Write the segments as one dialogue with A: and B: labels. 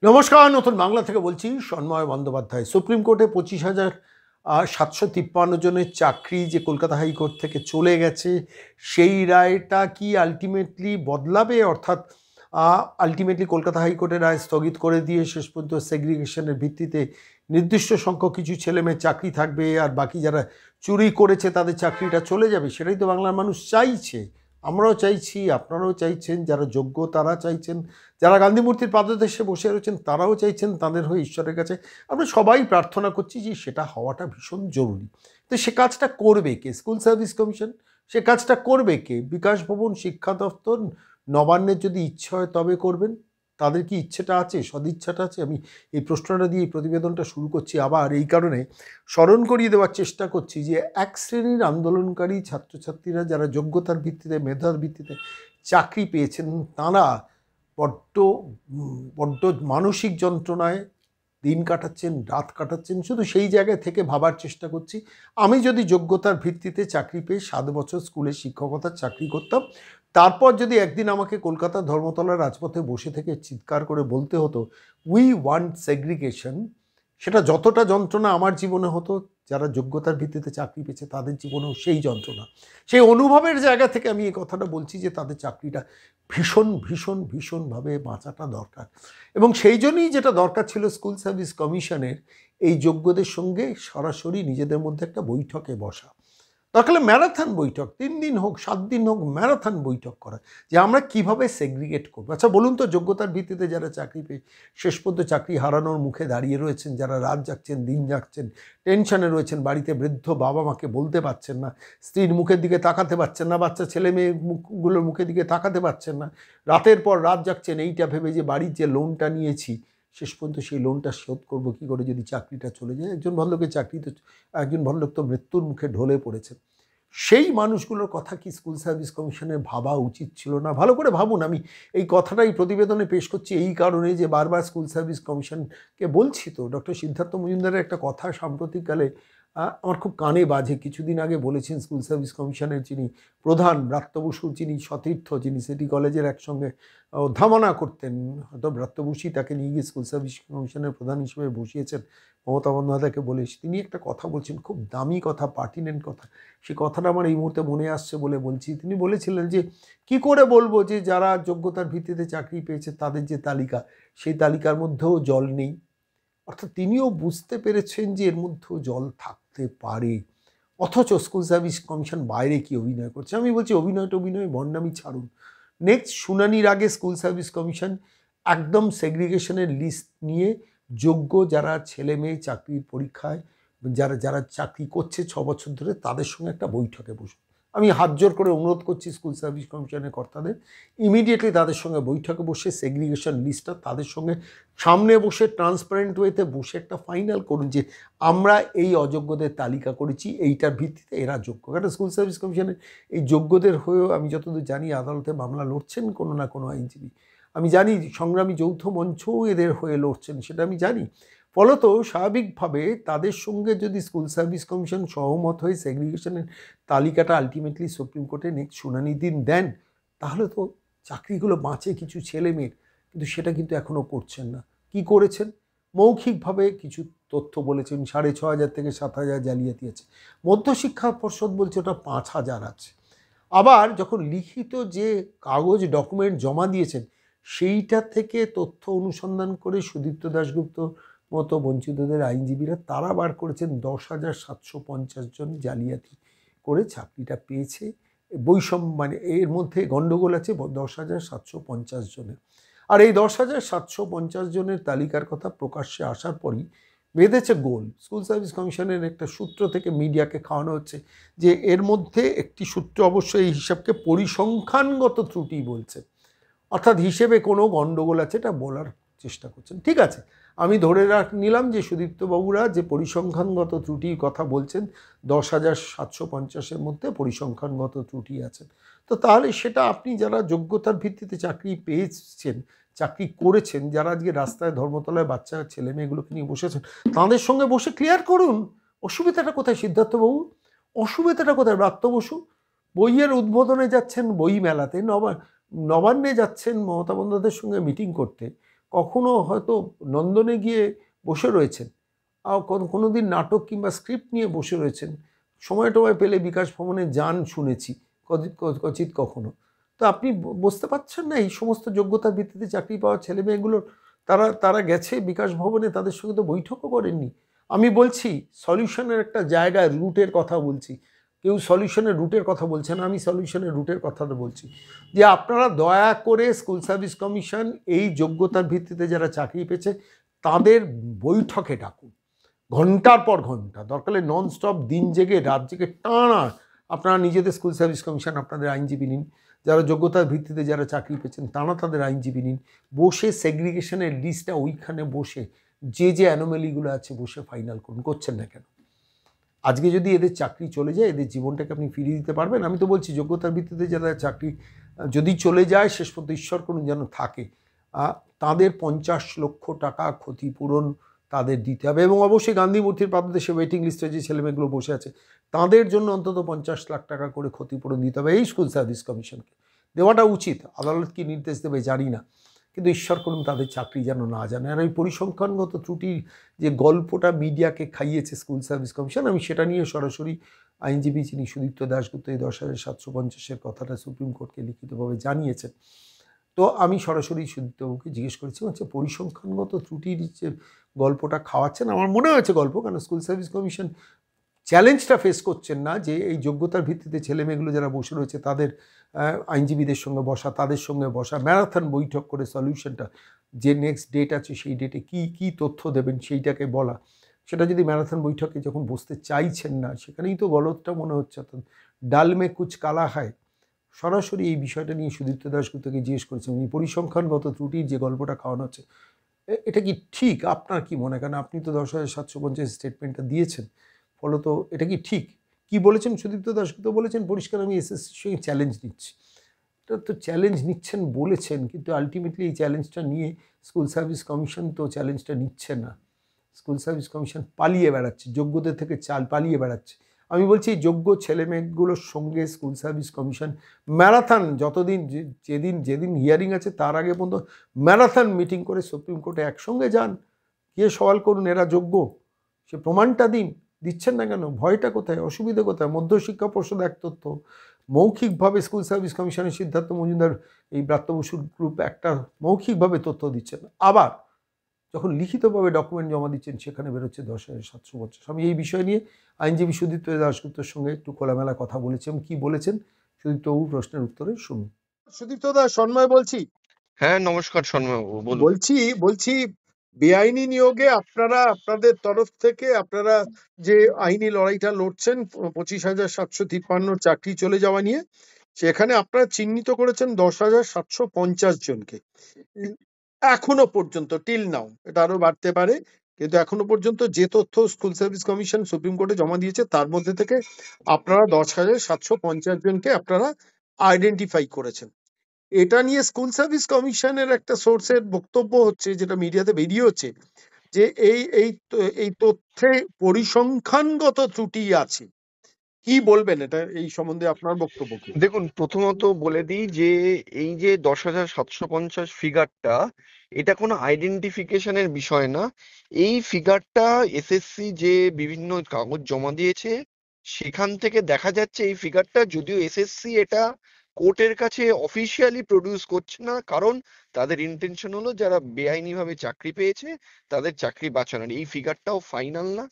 A: নমস্কার, নতুন বাংলা থেকে বলছি সন্ময় বন্দ্যোপাধ্যায়। সুপ্রিম কোর্টে 25,753 জনের চাকরি যে কলকাতা হাইকোর্ট থেকে চলে গেছে, সেই রায়টা কি আলটিমেটলি বদলাবে? অর্থাৎ আলটিমেটলি কলকাতা হাইকোর্টের রায় স্থগিত করে দিয়ে শেষ পর্যন্ত সেগ্রিগেশনের ভিত্তিতে নির্দিষ্ট সংখ্যক কিছু ছেলেমেয়ের চাকরি থাকবে, আর বাকি যারা চুরি করেছে তাদের চাকরিটা চলে যাবে। সেটাই তো বাংলার মানুষ চাইছে। আমরাও চাইছি, আপনারাও চাইছেন, যারা যোগ্য তারা চাইছেন, যারা গান্ধী মূর্তির পাদদেশে বসে রয়েছেন তারাও চাইছেন, তাদের হয়ে ঈশ্বরের কাছে আমরা সবাই প্রার্থনা করছি যে সেটা হওয়াটা ভীষণ জরুরি। তো সে কাজটা করবে কে? School service commission. সে কাজটা করবে কে? বিকাশ ভবন, শিক্ষা দপ্তর, নবান্নের যদি ইচ্ছে হয় তবে করবেন। তাদের কি ইচ্ছেটা আছে, সদিচ্ছাটা আছে? আমি এই প্রশ্নটা দিয়ে এই প্রতিবেদনটা শুরু করছি আবার এই কারণে স্মরণ করিয়ে দেওয়ার চেষ্টা করছি যে এক শ্রেণীর আন্দোলনকারী ছাত্রছাত্রীরা যারা যোগ্যতার ভিত্তিতে, মেধার ভিত্তিতে চাকরি পেয়েছেন, তাঁরা বড্ড বড্ড মানসিক যন্ত্রণায় দিন কাটাচ্ছেন, রাত কাটাচ্ছেন। শুধু সেই জায়গায় থেকে ভাবার চেষ্টা করছি, আমি যদি যোগ্যতার ভিত্তিতে চাকরি পেয়ে 7 বছর স্কুলে শিক্ষকতার চাকরি করতাম, তারপর যদি একদিন আমাকে কলকাতার ধর্মতলার রাজপথে বসে থেকে চিৎকার করে বলতে হতো উই ওয়ান্ট সেগ্রিগেশন, সেটা যতটা যন্ত্রণা আমার জীবনে হতো, যারা যোগ্যতার ভিত্তিতে চাকরি পেয়েছে তাদের জীবনেও সেই যন্ত্রণা। সেই অনুভবের জায়গা থেকে আমি এই কথাটা বলছি যে তাদের চাকরিটা ভীষণ ভীষণ ভীষণভাবে বাঁচাটা দরকার। এবং সেই জন্যই যেটা দরকার ছিল স্কুল সার্ভিস কমিশনের এই যোগ্যদের সঙ্গে সরাসরি নিজেদের মধ্যে একটা বৈঠকে বসা। দরকার হলে ম্যারাথন বৈঠক, 3 দিন হোক, 7 দিন হোক, ম্যারাথন বৈঠক করা, যে আমরা কিভাবে সেগ্রিগেট করবো। আচ্ছা বলুন তো, যোগ্যতার ভিত্তিতে যারা চাকরি পেয়ে শেষ পর্যন্ত চাকরি হারানোর মুখে দাঁড়িয়ে রয়েছেন, যারা রাত জাগছেন, দিন জাগছেন, টেনশনে রয়েছেন, বাড়িতে বৃদ্ধ বাবা মাকে বলতে পারছেন না, স্ত্রীর মুখের দিকে তাকাতে পারছেন না, বাচ্চা ছেলে মেয়ে মুখগুলোর মুখের দিকে তাকাতে পারছেন না, রাতের পর রাত জাগছেন এইটা ভেবে যে বাড়ির যে লোনটা নিয়েছি শেষ পর্যন্ত সেই লোনটা শোধ করবো কী করে যদি চাকরিটা চলে যায়। একজন ভদ্রলোক তো মৃত্যুর মুখে ঢলে পড়েছেন। সেই মানুষগুলোর কথা কি স্কুল সার্ভিস কমিশনের ভাবা উচিত ছিল না? ভালো করে ভাবুন। আমি এই কথাটাই প্রতিবেদনে পেশ করছি এই কারণে যে বারবার স্কুল সার্ভিস কমিশনকে বলছি, তো ডক্টর সিদ্ধার্থ মজুমদারের একটা কথা সাম্প্রতিককালে আমার খুব কানে বাজে। কিছুদিন আগে বলেছেন স্কুল সার্ভিস কমিশনের যিনি প্রধান, ব্রাত্য বসুর যিনি সতীর্থ, যিনি সিটি কলেজের একসঙ্গে অধ্যাপনা করতেন, হয়তো ব্রাত্য বসুই তাকে নিয়ে গিয়ে স্কুল সার্ভিস কমিশনের প্রধান হিসেবে বসিয়েছেন মমতা বন্দ্যোপাধ্যায়কে বলে, তিনি একটা কথা বলছেন, খুব দামি কথা, পার্টিনেন্ট কথা। সেই কথাটা আমার এই মুহূর্তে মনে আসছে বলে বলছি। তিনি বলেছিলেন যে কি করে বলবো যে যারা যোগ্যতার ভিত্তিতে চাকরি পেয়েছে তাদের যে তালিকা, সেই তালিকার মধ্যেও জল নেই। অর্থাৎ তিনিও বুঝতে পেরেছেন যে এর মধ্যেও জল থাকতে পারে, অথচ স্কুল সার্ভিস কমিশন বাইরে কি অভিনয় করছে। আমি বলছি অভিনয় ভণ্ডামি ছাড়ুন। নেক্সট শুনানির আগে স্কুল সার্ভিস কমিশন একদম সেগ্রিগেশনের লিস্ট নিয়ে যোগ্য যারা ছেলে মেয়ে চাকরির পরীক্ষায়, যারা যারা চাকরি করছে 6 বছর ধরে, তাদের সঙ্গে একটা বৈঠকে বসুন। আমি হাত জোর করে অনুরোধ করছি স্কুল সার্ভিস কমিশনের কর্তাদের, ইমিডিয়েটলি তাদের সঙ্গে বৈঠকে বসে সেগ্রিগেশন লিস্টটা তাদের সঙ্গে সামনে বসে ট্রান্সপারেন্ট ওয়েতে বসে একটা ফাইনাল করুন যে আমরা এই অযোগ্যদের তালিকা করেছি, এইটার ভিত্তিতে এরা যোগ্য। কারণ স্কুল সার্ভিস কমিশনের এই যোগ্যদের হয়েও আমি যতদূর জানি আদালতে মামলা লড়ছেন কোনো না কোনো আইনজীবী। আমি জানি সংগ্রামী যৌথ মঞ্চও এদের হয়ে লড়ছেন, সেটা আমি জানি। ফলত স্বাভাবিকভাবে তাদের সঙ্গে যদি স্কুল সার্ভিস কমিশন সহমত হয়ে সেগ্রিগেশনের তালিকাটা আলটিমেটলি সুপ্রিম কোর্টে নেক্সট শুনানি দিন দেন, তাহলে তো চাকরিগুলো বাঁচে কিছু ছেলে মেয়ের। কিন্তু সেটা কিন্তু এখনও করছেন না। কি করেছেন? মৌখিকভাবে কিছু তথ্য বলেছেন, 6,500 থেকে 7,000 জালিয়াতি আছে। মধ্যশিক্ষা পর্ষদ বলছে ওটা 5,000 আছে। আবার যখন লিখিত যে কাগজ ডকুমেন্ট জমা দিয়েছেন, সেইটা থেকে তথ্য অনুসন্ধান করে সুদীপ্ত দাশগুপ্ত মতো বঞ্চিতদের আইনজীবীরা তারা বার করেছেন 10,750 জন জালিয়াতি করে চাকরিটা পেয়েছে। বৈষম্য মানে এর মধ্যে গণ্ডগোল আছে 10,750 জনের। আর এই 10,750 জনের তালিকার কথা প্রকাশ্যে আসার পরই বেঁধেছে গোল। স্কুল সার্ভিস কমিশনের একটা সূত্র থেকে মিডিয়াকে খাওয়ানো হচ্ছে যে এর মধ্যে একটি সূত্র অবশ্যই এই হিসাবকে পরিসংখ্যানগত ত্রুটি বলছে, অর্থাৎ হিসেবে কোনো গণ্ডগোল আছে এটা বলার চেষ্টা করছেন। ঠিক আছে, আমি ধরে নিলাম যে সুদীপ্তবাবুরা যে পরিসংখ্যানগত ত্রুটির কথা বলছেন, 10,750-এর মধ্যে পরিসংখ্যানগত ত্রুটি আছে। তো তাহলে সেটা আপনি যারা যোগ্যতার ভিত্তিতে চাকরি পেয়েছেন, চাকরি করেছেন, যারা আজকে রাস্তায় ধর্মতলায় বাচ্চা ছেলে মেয়েগুলোকে নিয়ে বসেছেন, তাদের সঙ্গে বসে ক্লিয়ার করুন। অসুবিধাটা কোথায় সিদ্ধার্থবাবু? অসুবিধাটা কোথায়? ব্রাত্য বসু বইয়ের উদ্বোধনে যাচ্ছেন বই মেলাতে, নবান্নে যাচ্ছেন মমতা বন্দ্যোপাধ্যায়ের সঙ্গে মিটিং করতে, কখনো হয়তো নন্দনে গিয়ে বসে রয়েছেন, আর কোনো দিন নাটক কিংবা স্ক্রিপ্ট নিয়ে বসে রয়েছেন, সময় টময় পেলে বিকাশ ভবনে যান শুনেছি, কচিত কখনো। তো আপনি বুঝতে পারছেন না এই সমস্ত যোগ্যতার ভিত্তিতে চাকরি পাওয়া ছেলে মেয়েগুলোর, তারা তারা গেছে বিকাশ ভবনে, তাদের সঙ্গে তো বৈঠকও করেননি। আমি বলছি সলিউশনের একটা জায়গায়, রুটের কথা বলছি, কেউ সলিউশনের রুটের কথা বলছে না, আমি সলিউশনের রুটের কথাটা বলছি, যে আপনারা দয়া করে স্কুল সার্ভিস কমিশন এই যোগ্যতার ভিত্তিতে যারা চাকরি পেয়েছে তাদের বৈঠকে ডাকুন, ঘন্টার পর ঘন্টা, দরকার হলে নন স্টপ, দিন জেগে রাত জেগে টানা আপনারা নিজেদের স্কুল সার্ভিস কমিশন আপনাদের আইনজীবী নিন, যারা যোগ্যতার ভিত্তিতে যারা চাকরি পেয়েছেন তারা তাদের আইনজীবী নিন, বসে সেগ্রিগেশনের লিস্টটা ওইখানে বসে যে যে অ্যানোমেলিগুলো আছে বসে ফাইনাল করুন। করছেন না কেন? আজকে যদি এদের চাকরি চলে যায়, এদের জীবনটাকে আপনি ফিরিয়ে দিতে পারবেন? আমি তো বলছি যোগ্যতার ভিত্তিতে যারা চাকরি যদি চলে যায়, শেষ পর্যন্ত ঈশ্বর করুন যেন থাকে, তাদের 50 লক্ষ টাকা ক্ষতিপূরণ তাদের দিতে হবে, এবং অবশ্যই গান্ধী মূর্তির পাদদেশে ওয়েটিং লিস্টে যে ছেলেমেয়েগুলো বসে আছে তাদের জন্য অন্তত 50 লাখ টাকা করে ক্ষতিপূরণ দিতে হবে এই স্কুল সার্ভিস কমিশনকে। দেওয়াটা উচিত, আদালত কি নির্দেশ দেবে জানি না, কিন্তু ঈশ্বর করুন তাদের চাকরি যেন না জানে। আর ওই পরিসংখ্যানগত ত্রুটির যে গল্পটা মিডিয়াকে খাইয়েছে স্কুল সার্ভিস কমিশন, আমি সেটা নিয়ে সরাসরি আইনজীবী যিনি সুদীপ্ত দাশগুপ্ত এই 10,750-এর কথাটা সুপ্রিম কোর্টকে লিখিতভাবে জানিয়েছেন, তো আমি সরাসরি সুদীপ্তবাবুকে জিজ্ঞেস করেছি, হচ্ছে পরিসংখ্যানগত ত্রুটির যে গল্পটা খাওয়াচ্ছেন, আমার মনে হয়েছে গল্প, কারণ স্কুল সার্ভিস কমিশন চ্যালেঞ্জটা ফেস করছেন না যে এই যোগ্যতার ভিত্তিতে ছেলেমেয়েগুলো যারা বসে রয়েছে তাদের আইনজীবীদের সঙ্গে বসা, তাদের সঙ্গে বসা, ম্যারাথন বৈঠক করে সলিউশনটা, যে নেক্সট ডেট আছে সেই ডেটে কী কী তথ্য দেবেন সেইটাকে বলা, সেটা যদি ম্যারাথন বৈঠকে যখন বসতে চাইছেন না, সেখানেই তো গলতটা মনে হচ্ছে। অর্থাৎ ডাল মে কুচ কালা হয়। সরাসরি এই বিষয়টা নিয়ে সুদীপ্ত দাশগুপ্তকে জিজ্ঞেস করেছেন, এই পরিসংখ্যানগত ত্রুটির যে গল্পটা খাওয়ানো হচ্ছে এটা কি ঠিক? আপনার কি মনে হয়? কারণ আপনি তো 10,750 স্টেটমেন্টটা দিয়েছেন, ফলত এটা কি ঠিক? কি বলেছেন সুদীপ্ত দাশগুপ্ত? বলেছেন পরিষ্কার, আমি এসএসসির সঙ্গে চ্যালেঞ্জ নিচ্ছি। এটা তো চ্যালেঞ্জ নিচ্ছেন বলেছেন, কিন্তু আলটিমেটলি এই চ্যালেঞ্জটা নিয়ে স্কুল সার্ভিস কমিশন তো চ্যালেঞ্জটা নিচ্ছে না। স্কুল সার্ভিস কমিশন পালিয়ে বেড়াচ্ছে, যোগ্যদের থেকে পালিয়ে বেড়াচ্ছে। আমি বলছি এই যোগ্য ছেলেমেয়েগুলোর সঙ্গে স্কুল সার্ভিস কমিশন ম্যারাথন, যতদিন যেদিন যেদিন হিয়ারিং আছে তার আগে পর্যন্ত ম্যারাথন মিটিং করে সুপ্রিম কোর্টে একসঙ্গে যান, গিয়ে সওয়াল করুন এরা যোগ্য, সে প্রমাণটা দিন। দিচ্ছেন না কেন? ভয়টা কোথায়? অসুবিধা কোথায়? মধ্যশিক্ষা পর্ষদ এক তথ্য, মৌখিকভাবে স্কুল সার্ভিস কমিশনের সিদ্ধার্থ মজুমদার এই ব্রাত্য বসুর গ্রুপ একটা মৌখিকভাবে তথ্য দিচ্ছেন, আবার যখন লিখিতভাবে ডকুমেন্ট জমা দিচ্ছেন সেখানে বেরোচ্ছে 10,750। আমি এই বিষয় নিয়ে আইনজীবী সুদীপ্ত দাশগুপ্তর সঙ্গে একটু খোলামেলা কথা বলেছি, এবং কি বলেছেন সুদীপ্তবাবু প্রশ্নের উত্তরে শুনুন। সুদীপ্ত দাস, সন্ময় বলছি।
B: হ্যাঁ, নমস্কার সন্ময়বাবু, বলুন।
A: বলছি বেআইনি নিয়োগে আপনারা আপনাদের তরফ থেকে আপনারা যে আইনি লড়াইটা লড়ছেন 25,753 চাকরি চলে যাওয়া নিয়ে, সেখানে আপনারা চিহ্নিত করেছেন 10,750 জনকে। এখনো পর্যন্ত টিল নাও, এটা আরো বাড়তে পারে, কিন্তু এখনো পর্যন্ত যে তথ্য স্কুল সার্ভিস কমিশন সুপ্রিম কোর্টে জমা দিয়েছে তার মধ্যে থেকে আপনারা 10,750 জনকে আপনারা আইডেন্টিফাই করেছেন। এটা নিয়ে স্কুল সার্ভিস কমিশনের একটা সোর্সের বক্তব্য হচ্ছে, যেটা মিডিয়াতে বেরিয়ে হচ্ছে, যে এই তথ্যে পরিসংখ্যানগত ত্রুটি আছে। কি বলবেন এটা, এই সম্বন্ধে আপনার বক্তব্য কি?
B: দেখুন, প্রথমত বলে দিই যে এই যে 10,750 ফিগারটা, এটা কোনো আইডেন্টিফিকেশনের বিষয় না। এই ফিগারটা এসএসসি যে বিভিন্ন কাগজ জমা দিয়েছে সেখান থেকে দেখা যাচ্ছে। এই ফিগারটা যদিও এসএসসি এটা কোর্টের কাছে অফিসিয়ালি প্রডিউস করছে না, কারণ তাদের ইন্টেনশন হলো যারা বেআইনিভাবে চাকরি পেয়েছে তাদের চাকরি বাঁচানোর। এই ফিগারটাও ফাইনাল না,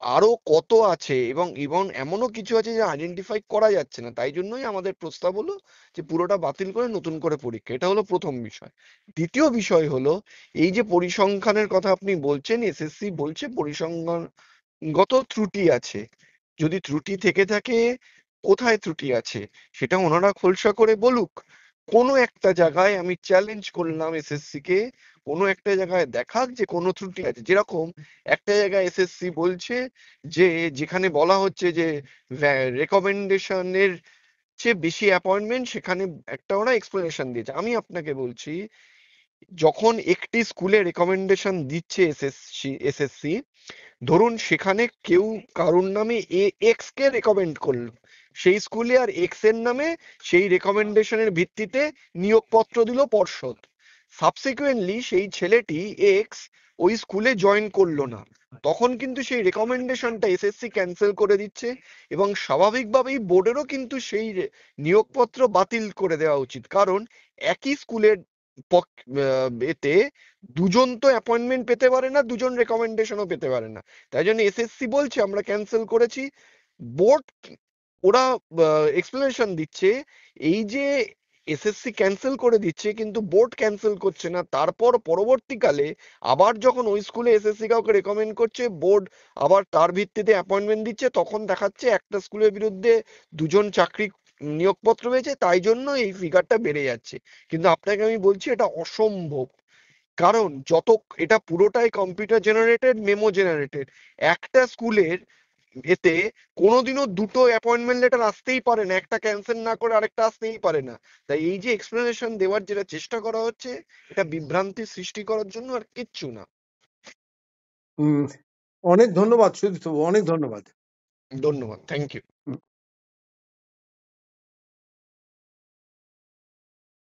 B: আরো কত আছে, এবং এবং এমনও কিছু আছে যে আইডেন্টিফাই করা যাচ্ছে না। তাই জন্যই আমাদের প্রস্তাব হলো যে পুরোটা বাতিল করে নতুন করে পরীক্ষা। এটা হলো প্রথম বিষয়। দ্বিতীয় বিষয় হলো, এই যে পরিসংখ্যানের কথা আপনি বলছেন, এসএসসি বলছে পরিসংখ্যানগত ত্রুটি আছে। যদি ত্রুটি থেকে থাকে, কোথায় ত্রুটি আছে সেটা ওনারা খোলসা করে বলুক। কোনো একটা জায়গায় আমি চ্যালেঞ্জ করলাম এসএসসি কে, কোনো একটা জায়গায় দেখাক যে কোনো ত্রুটি আছে। যেরকম একটা জায়গায় এসএসসি বলছে যে, যেখানে বলা হচ্ছে যে রেকমেন্ডেশনের চেয়ে বেশি অ্যাপয়েন্টমেন্ট, সেখানে একটা ওরা এক্সপ্লেনেশন দিয়েছে। আমি আপনাকে বলছি, যখন একটি স্কুলে রেকমেন্ডেশন দিচ্ছে এসএসসি, ধরুন সেখানে কেউ কারুর নামে এক্স কে রেকমেন্ড করলো, সেই স্কুলে আর এক্স এর নামে সেই রেকমেন্ডেশনের ভিত্তিতে নিয়োগপত্র দিল পর্ষদ। সাবসিকুয়েন্টলি সেই ছেলেটি এক্স ওই স্কুলে জয়েন করলো না, তখন কিন্তু সেই রেকমেন্ডেশনটা এসএসসি ক্যান্সেল করে দিচ্ছে, এবং স্বাভাবিকভাবেই বোর্ডেরও কিন্তু সেই নিয়োগপত্র বাতিল করে দেওয়া উচিত। কারণ একই স্কুলের এতে দুজন তো অ্যাপয়েন্টমেন্ট পেতে পারে না, দুজন রেকমেন্ডেশনও পেতে পারে না। তাই জন্য এসএসসি বলছে আমরা ক্যান্সেল করেছি। বোর্ড ওরা এক্সপ্লেনেশন দিচ্ছে এই যে এসএসসি ক্যান্সেল করে দিচ্ছে কিন্তু বোর্ড ক্যান্সেল করছে না, তারপর পরবর্তীকালে আবার যখন ওই স্কুলে এসএসসি কাউকে রেকমেন্ড করছে, বোর্ড আবার তার ভিত্তিতে অ্যাপয়েন্টমেন্ট দিচ্ছে, তখন দেখাচ্ছে একটা স্কুলের বিরুদ্ধে দুজন চাকরি নিয়োগপত্র পেয়েছে, তাই জন্য এই ফিগারটা বেড়ে যাচ্ছে। কিন্তু আপনাকে আমি বলছি এটা অসম্ভব। কারণ এটা পুরোটাই কম্পিউটার জেনারেটেড, মেমো জেনারেটেড। একটা স্কুলের এতে কোনোদিনও দুটো অ্যাপয়েন্টমেন্ট লেটার আসতেই পারে না, একটা ক্যান্সেল না করে আরেকটা আসতেই পারে না। তাই এই যে এক্সপ্লেনেশন দেওয়ার যেটা চেষ্টা করা হচ্ছে, এটা বিভ্রান্তি সৃষ্টি করার জন্য আর কিচ্ছু না।
C: অনেক ধন্যবাদ সুদীপ্ত, অনেক ধন্যবাদ।
B: ধন্যবাদ, থ্যাংক ইউ।